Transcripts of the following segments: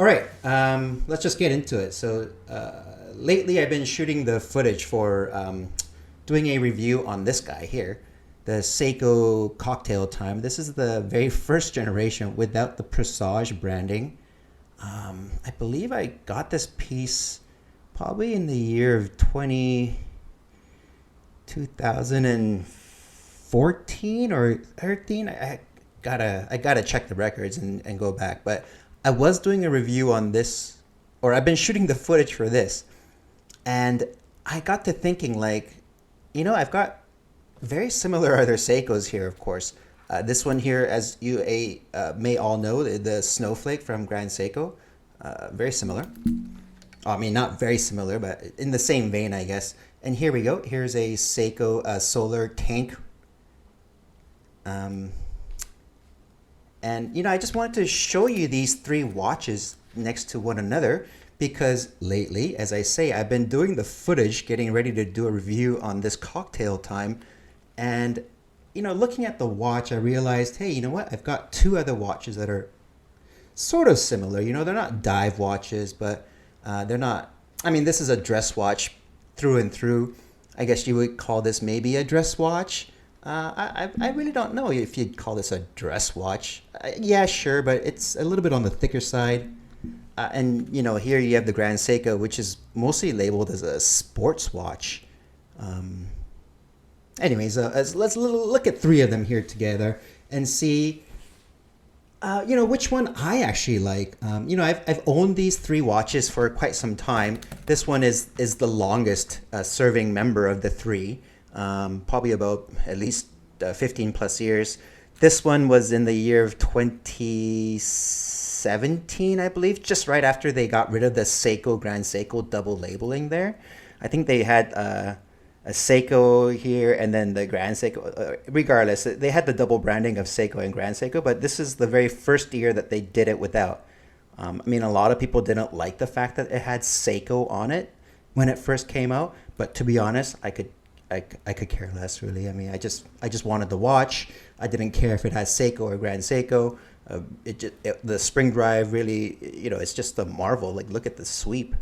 All right, let's just get into it. So lately, I've been shooting the footage for doing a review on this guy here, the Seiko Cocktail Time. This is the very first generation without the Presage branding. I believe I got this piece probably in the year of 2014 or 13. I gotta check the records and go back. But I was doing a review on this, or I've been shooting the footage for this, and I got to thinking, like, I've got very similar other Seikos here, of course. This one here, as you may all know, the Snowflake from Grand Seiko, very similar. I mean, not very similar, but in the same vein, I guess. And here we go. Here's a Seiko solar tank. And, I just wanted to show you these three watches next to one another because lately, as I say, I've been doing the footage, getting ready to do a review on this Cocktail Time. And, looking at the watch, I realized, hey, you know what? I've got two other watches that are sort of similar. They're not dive watches, but they're not, this is a dress watch through and through. I guess you would call this maybe a dress watch. I really don't know if you'd call this a dress watch. Yeah, sure, but it's a little bit on the thicker side. And, here you have the Grand Seiko, which is mostly labeled as a sports watch. Anyways, let's look at three of them here together and see, which one I actually like. I've owned these three watches for quite some time. This one is the longest serving member of the three, probably about at least 15 plus years. This one was in the year of 2017, I believe, just right after they got rid of the Seiko Grand Seiko double labeling there. I think they had a Seiko here and then the Grand Seiko. Regardless, they had the double branding of Seiko and Grand Seiko, but this is the very first year that they did it without. A lot of people didn't like the fact that it had Seiko on it when it first came out, but to be honest, I could care less, really. I just wanted the watch. I didn't care if it had Seiko or Grand Seiko. The spring drive really, it's just a marvel. Like, look at the sweep.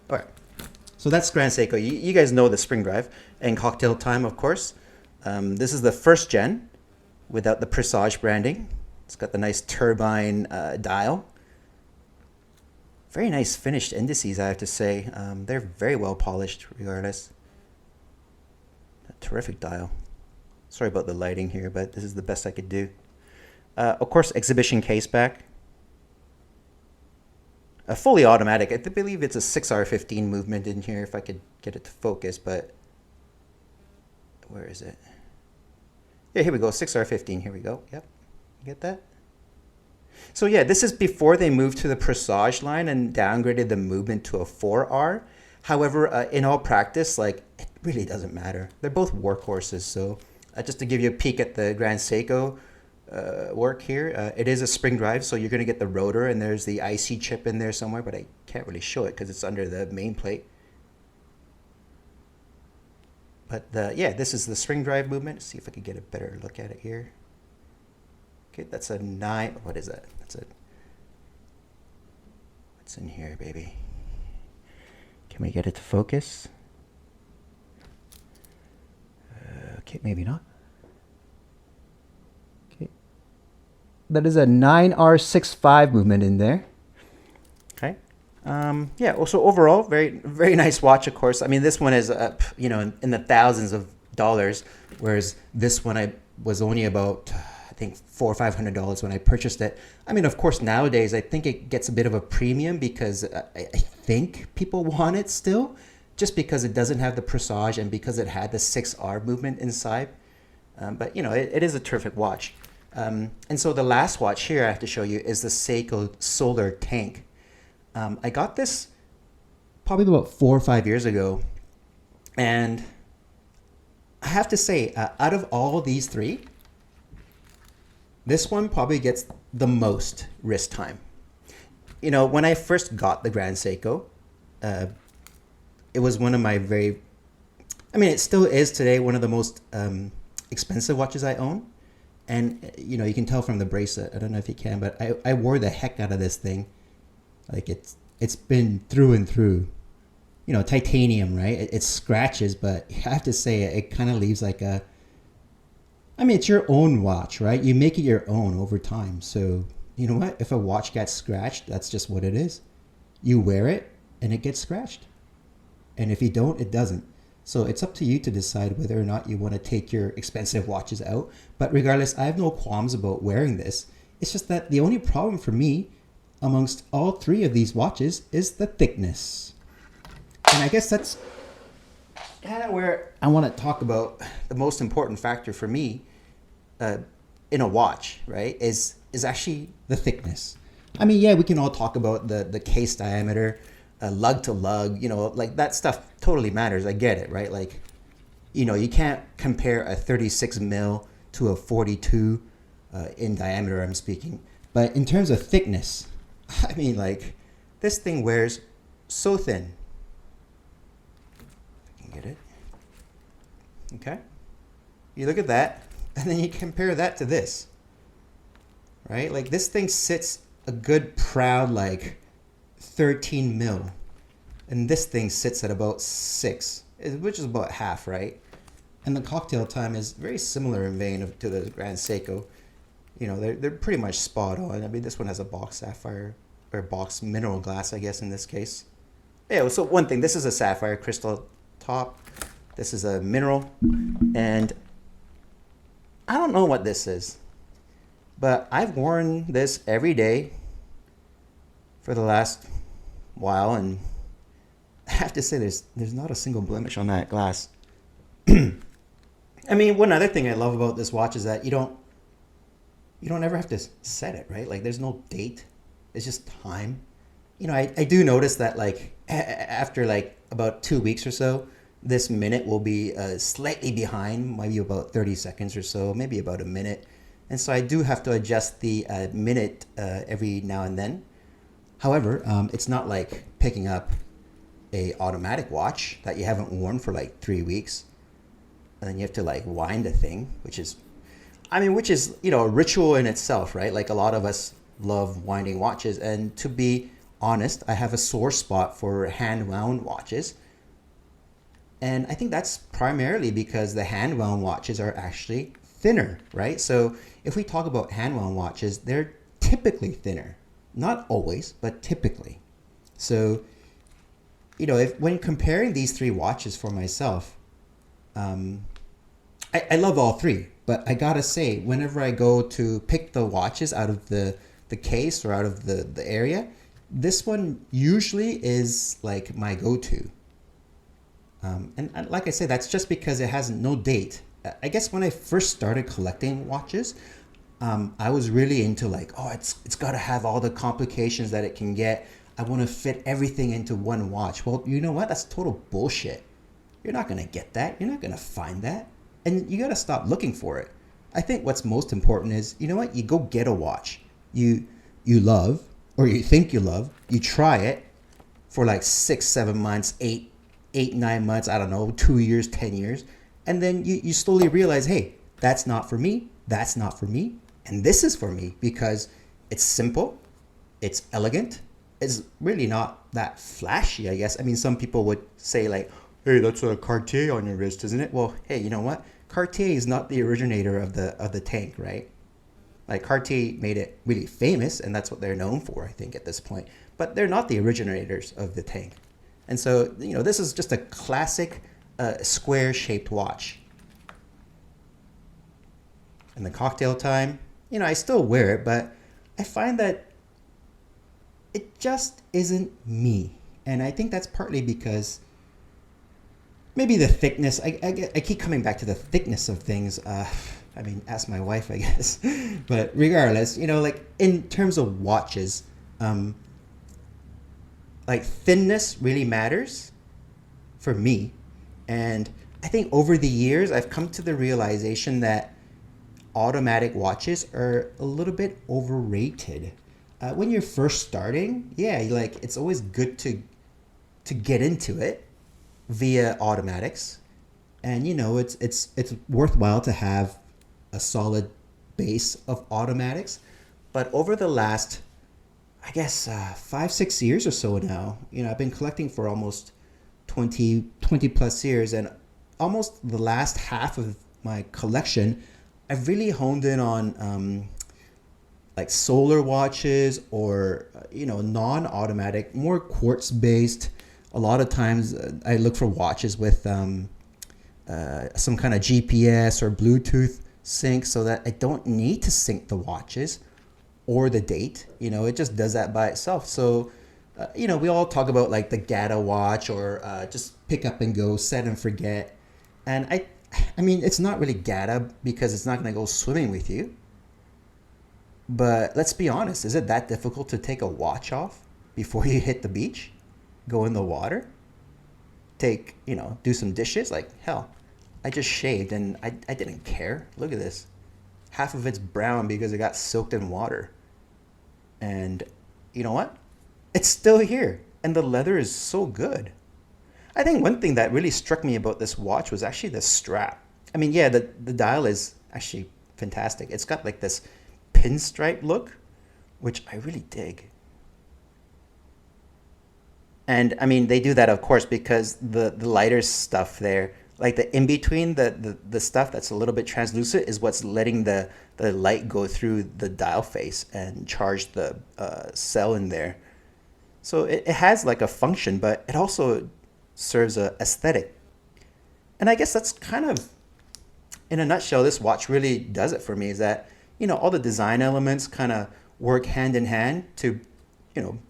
All right, so that's Grand Seiko. You guys know the spring drive and Cocktail Time, of course. This is the first gen without the Presage branding. It's got the nice turbine dial. Very nice finished indices, I have to say. They're very well polished, regardless. A terrific dial. Sorry about the lighting here, but this is the best I could do. Of course, exhibition case back. A fully automatic. I believe it's a 6R15 movement in here, if I could get it to focus, but where is it? Yeah, here we go, 6R15, here we go. Yep, you get that? So yeah, this is before they moved to the Presage line and downgraded the movement to a 4R. However, in all practice, it really doesn't matter. They're both workhorses, so just to give you a peek at the Grand Seiko work here. It is a spring drive, so you're going to get the rotor, and there's the IC chip in there somewhere, but I can't really show it because it's under the main plate. But yeah, this is the spring drive movement. Let's see if I can get a better look at it here. Okay, that's a 9. What is that? That's it. What's in here, baby? Can we get it to focus? Okay, maybe not. That is a 9R65 movement in there. Okay. Yeah. Also, overall, very, very nice watch. Of course. This one is in the thousands of dollars, whereas this one was only about, I think, $400 or $500 when I purchased it. Of course, nowadays I think it gets a bit of a premium because I think people want it still, just because it doesn't have the Presage and because it had the 6R movement inside. But it is a terrific watch. And so the last watch here I have to show you is the Seiko Solar Tank. I got this probably about 4 or 5 years ago. And I have to say, out of all these three, this one probably gets the most wrist time. When I first got the Grand Seiko, it was one of my it still is today one of the most expensive watches I own. And you can tell from the bracelet. I don't know if you can, but I wore the heck out of this thing. Like it's been through and through. Titanium, right? It scratches, but I have to say it kind of leaves like a. I mean, it's your own watch, right? You make it your own over time. So you know what? If a watch gets scratched, that's just what it is. You wear it, and it gets scratched. And if you don't, it doesn't. So it's up to you to decide whether or not you want to take your expensive watches out. But regardless, I have no qualms about wearing this. It's just that the only problem for me amongst all three of these watches is the thickness. And I guess that's kind of where I want to talk about the most important factor for me in a watch, right, is actually the thickness. I mean, yeah, we can all talk about the case diameter, lug to lug, like that stuff totally matters. I get it, right? Like, you can't compare a 36 mil to a 42 in diameter, I'm speaking. But in terms of thickness, I mean, like, this thing wears so thin. I can get it. Okay. You look at that, and then you compare that to this, right? Like, this thing sits a good proud, like, 13 mil, and this thing sits at about 6, which is about half, right? And the cocktail time is very similar in vein to the Grand Seiko. They're pretty much spot on. I mean, this one has a box sapphire or box mineral glass, I guess, in this case. Yeah, so one thing, this is a sapphire crystal top. This is a mineral, and I don't know what this is, but I've worn this every day for the last while, and I have to say there's not a single blemish on that glass. I mean, one other thing I love about this watch is that you don't ever have to set it, right? Like, there's no date. It's just time. I do notice that, like, after like about 2 weeks or so, this minute will be slightly behind, maybe about 30 seconds or so, maybe about a minute. And so I do have to adjust the minute every now and then. However, it's not like picking up a automatic watch that you haven't worn for like 3 weeks. And then you have to like wind a thing, which is a ritual in itself, right? Like, a lot of us love winding watches. And to be honest, I have a sore spot for hand wound watches. And I think that's primarily because the hand wound watches are actually thinner, right? So if we talk about hand wound watches, they're typically thinner. Not always, but typically. So, when comparing these three watches for myself, I love all three. But I gotta say, whenever I go to pick the watches out of the case or out of the area, this one usually is like my go-to. And like I said, that's just because it has no date. I guess when I first started collecting watches, I was really into like, it's got to have all the complications that it can get. I want to fit everything into one watch. Well, you know what? That's total bullshit. You're not going to get that. You're not going to find that. And you got to stop looking for it. I think what's most important is, you know what? You go get a watch you love, or you think you love. You try it for like 6, 7 months, 8, 9 months, I don't know, 2 years, 10 years. And then you slowly realize, hey, that's not for me. That's not for me. And this is for me because it's simple. It's elegant. It's really not that flashy, I guess. I mean, some people would say like, hey, that's a Cartier on your wrist, isn't it? Well, hey, you know what? Cartier is not the originator of the tank, right? Like, Cartier made it really famous, and that's what they're known for, I think, at this point. But they're not the originators of the tank. And so, this is just a classic square-shaped watch. And the cocktail time, I still wear it, but I find that it just isn't me. And I think that's partly because maybe the thickness. I keep coming back to the thickness of things. I mean, ask my wife, I guess. But regardless, like, in terms of watches, like, thinness really matters for me. And I think over the years, I've come to the realization that automatic watches are a little bit overrated. When you're first starting, yeah, like, it's always good to get into it via automatics. And, it's worthwhile to have a solid base of automatics. But over the last, I guess, 5, 6 years or so now, I've been collecting for almost 20 plus years, and almost the last half of my collection, I've really honed in on like solar watches or non-automatic, more quartz based. A lot of times I look for watches with some kind of GPS or Bluetooth sync, so that I don't need to sync the watches or the date. It just does that by itself. So we all talk about like the GATA watch, or just pick up and go, set and forget. And I mean, it's not really GATA because it's not going to go swimming with you. But let's be honest, is it that difficult to take a watch off before you hit the beach? Go in the water? Do some dishes? Like, hell, I just shaved and I didn't care. Look at this. Half of it's brown because it got soaked in water. And you know what? It's still here. And the leather is so good. I think one thing that really struck me about this watch was actually the strap. I mean, yeah, the dial is actually fantastic. It's got like this pinstripe look, which I really dig. And I mean, they do that, of course, because the lighter stuff there, like the in between, the stuff that's a little bit translucent, is what's letting the light go through the dial face and charge the cell in there. So it has like a function, but it also serves a aesthetic. And I guess that's kind of, in a nutshell, this watch really does it for me, is that, all the design elements kind of work hand in hand to,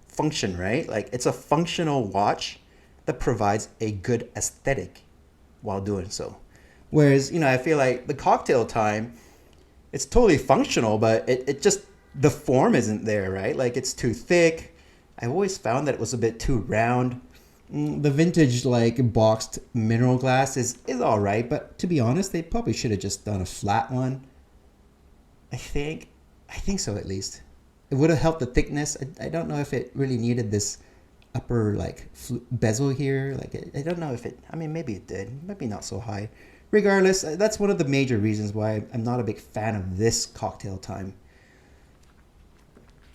function, right? Like, it's a functional watch that provides a good aesthetic while doing so. Whereas, I feel like the Cocktail Time, it's totally functional, but it just, the form isn't there, right? Like, it's too thick. I've always found that it was a bit too round. The vintage like boxed mineral glass is all right, but to be honest, they probably should have just done a flat one. I think so, at least. It would have helped the thickness. I don't know if it really needed this upper like bezel here. Like, I don't know if it, I mean, maybe it did, maybe not so high. Regardless, that's one of the major reasons why I'm not a big fan of this Cocktail Time.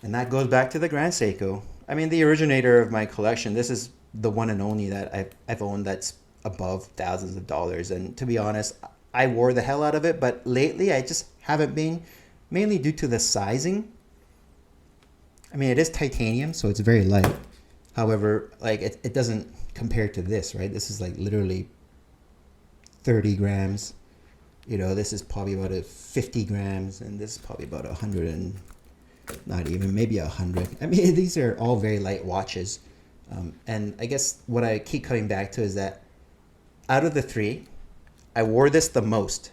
And that goes back to the Grand Seiko. I mean, the originator of my collection. This is the one and only that I've owned that's above thousands of dollars. And to be honest, I wore the hell out of it, but lately I just haven't been, mainly due to the sizing. I mean, it is titanium, so it's very light. However, like it doesn't compare to this, right? This is like literally 30 grams. This is probably about 50 grams, and this is probably about 100 and not even, maybe 100. I mean, these are all very light watches. And I guess what I keep coming back to is that out of the three, I wore this the most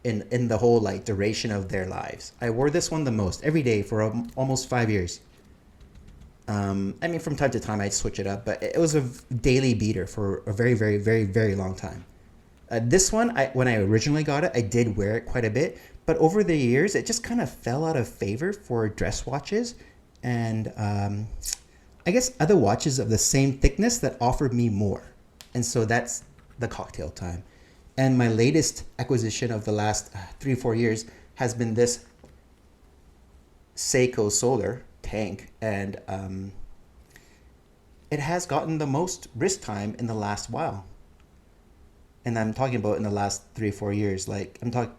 in the whole like duration of their lives. I wore this one the most every day for almost 5 years. I mean, from time to time I'd switch it up, but it was a daily beater for a very, very, very, very long time. This one, when I originally got it, I did wear it quite a bit, but over the years, it just kind of fell out of favor for dress watches and I guess other watches of the same thickness that offered me more. And so that's the Cocktail Time. And my latest acquisition of the last 3-4 years has been this Seiko Solar tank. And it has gotten the most wrist time in the last while. And I'm talking about in the last 3-4 years. Like, I'm talking,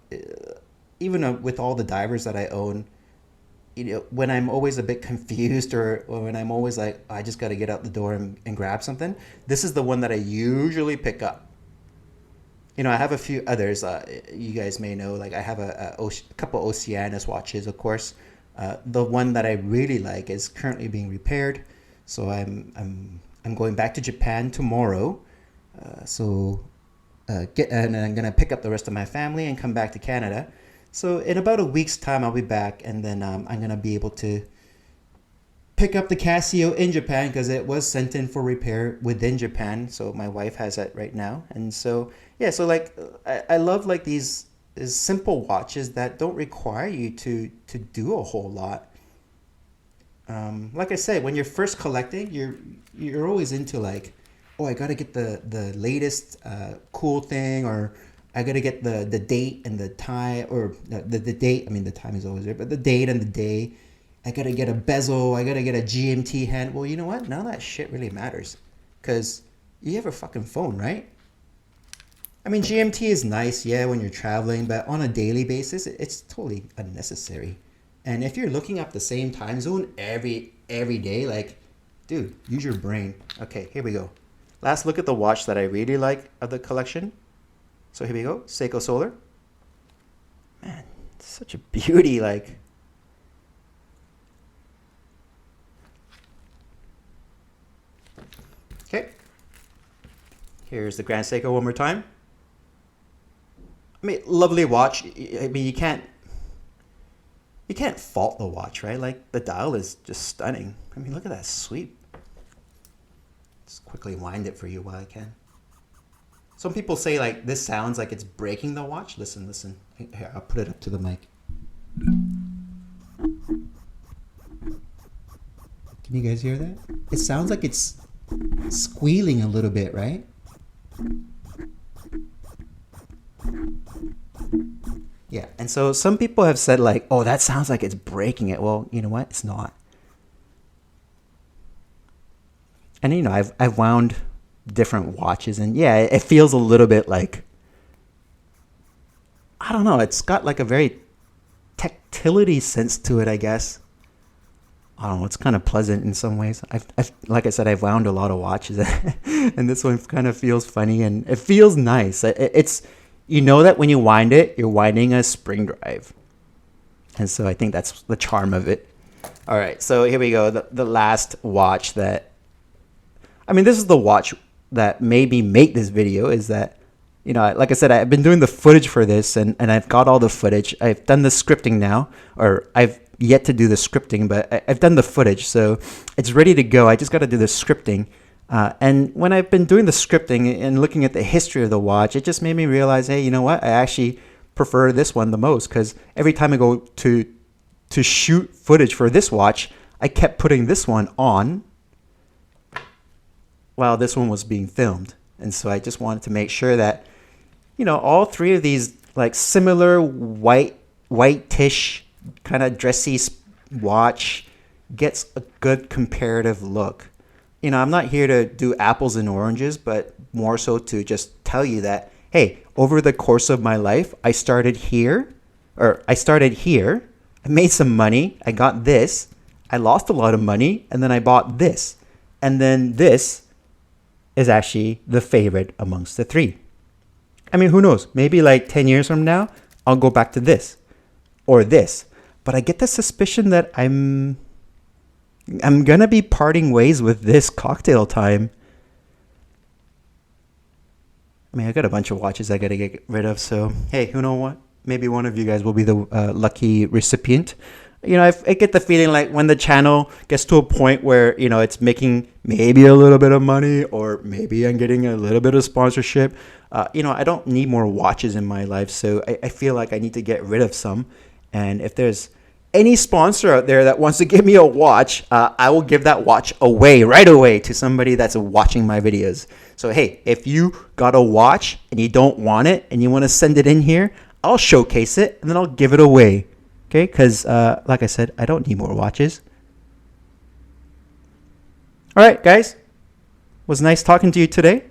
even with all the divers that I own, when I'm always a bit confused or when I'm always like, I just got to get out the door and grab something, this is the one that I usually pick up. I have a few others. You guys may know, like I have a couple Oceanus watches, of course. The one that I really like is currently being repaired, so I'm going back to Japan tomorrow. And I'm gonna pick up the rest of my family and come back to Canada. So in about a week's time, I'll be back, and then I'm going to be able to pick up the Casio in Japan because it was sent in for repair within Japan. So my wife has it right now. And so, yeah, so like I love like these simple watches that don't require you to do a whole lot. Like I said, when you're first collecting, you're always into like, oh, I got to get the latest cool thing, or I gotta get the date and the time, or the date. I mean, the time is always there, but the date and the day. I gotta get a bezel. I gotta get a GMT hand. Well, you know what? None of that shit really matters, because you have a fucking phone, right? I mean, GMT is nice, yeah, when you're traveling, but on a daily basis, it's totally unnecessary. And if you're looking up the same time zone every day, like, dude, use your brain. Okay, here we go. Last look at the watch that I really like of the collection. So here we go, Seiko Solar. Man, it's such a beauty, like. Okay. Here's the Grand Seiko one more time. I mean, lovely watch. I mean, you can't fault the watch, right? Like, the dial is just stunning. I mean, look at that sweep. Just quickly wind it for you while I can. Some people say, like, this sounds like it's breaking the watch. Listen, listen. Here, I'll put it up to the mic. Can you guys hear that? It sounds like it's squealing a little bit, right? Yeah, and so some people have said, like, oh, that sounds like it's breaking it. Well, you know what? It's not. And, you know, I've wound different watches, and yeah, it feels a little bit like, I don't know, it's got like a very tactility sense to it, I guess. I don't know, it's kind of pleasant in some ways. I've like I said, I've wound a lot of watches, and this one kind of feels funny, and it feels nice. It's, you know that when you wind it, you're winding a spring drive. And so I think that's the charm of it. All right, so here we go. The last watch that, I mean, this is the watch that made me make this video, is that, you know, like I said, I've been doing the footage for this, and I've got all the footage. I've done the scripting now, or I've yet to do the scripting, but I've done the footage, so it's ready to go. I just got to do the scripting. And when I've been doing the scripting and looking at the history of the watch, it just made me realize, hey, you know what? I actually prefer this one the most, because every time I go to shoot footage for this watch, I kept putting this one on while this one was being filmed. And so I just wanted to make sure that, you know, all three of these, like, similar whitish kind of dressy watch gets a good comparative look. You know, I'm not here to do apples and oranges, but more so to just tell you that, hey, over the course of my life, I started here, I made some money, I got this, I lost a lot of money, and then I bought this. And then this is actually the favorite amongst the three. I mean, who knows? Maybe like 10 years from now, I'll go back to this or this. But I get the suspicion that I'm gonna be parting ways with this Cocktail time. I mean, I got a bunch of watches I gotta get rid of, so hey, you know what? Maybe one of you guys will be the lucky recipient. You know, I get the feeling like when the channel gets to a point where, you know, it's making maybe a little bit of money, or maybe I'm getting a little bit of sponsorship. You know, I don't need more watches in my life, so I feel like I need to get rid of some. And if there's any sponsor out there that wants to give me a watch, I will give that watch away right away to somebody that's watching my videos. So, hey, if you got a watch and you don't want it and you want to send it in here, I'll showcase it and then I'll give it away. Okay, because like I said, I don't need more watches. All right, guys. It was nice talking to you today.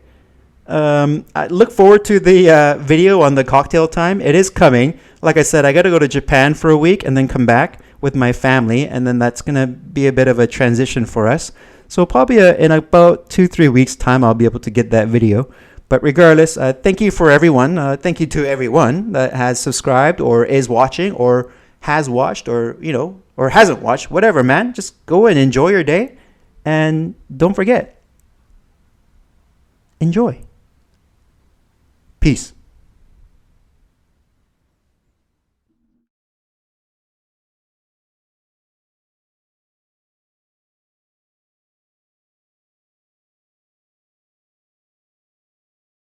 I look forward to the video on the cocktail time. It is coming. Like I said, I got to go to Japan for a week and then come back with my family. And then that's going to be a bit of a transition for us. So probably in about 2-3 weeks time, I'll be able to get that video. But regardless, thank you for everyone. Thank you to everyone that has subscribed or is watching or has watched, or, you know, or hasn't watched, whatever, man. Just go and enjoy your day. And don't forget, enjoy. Peace.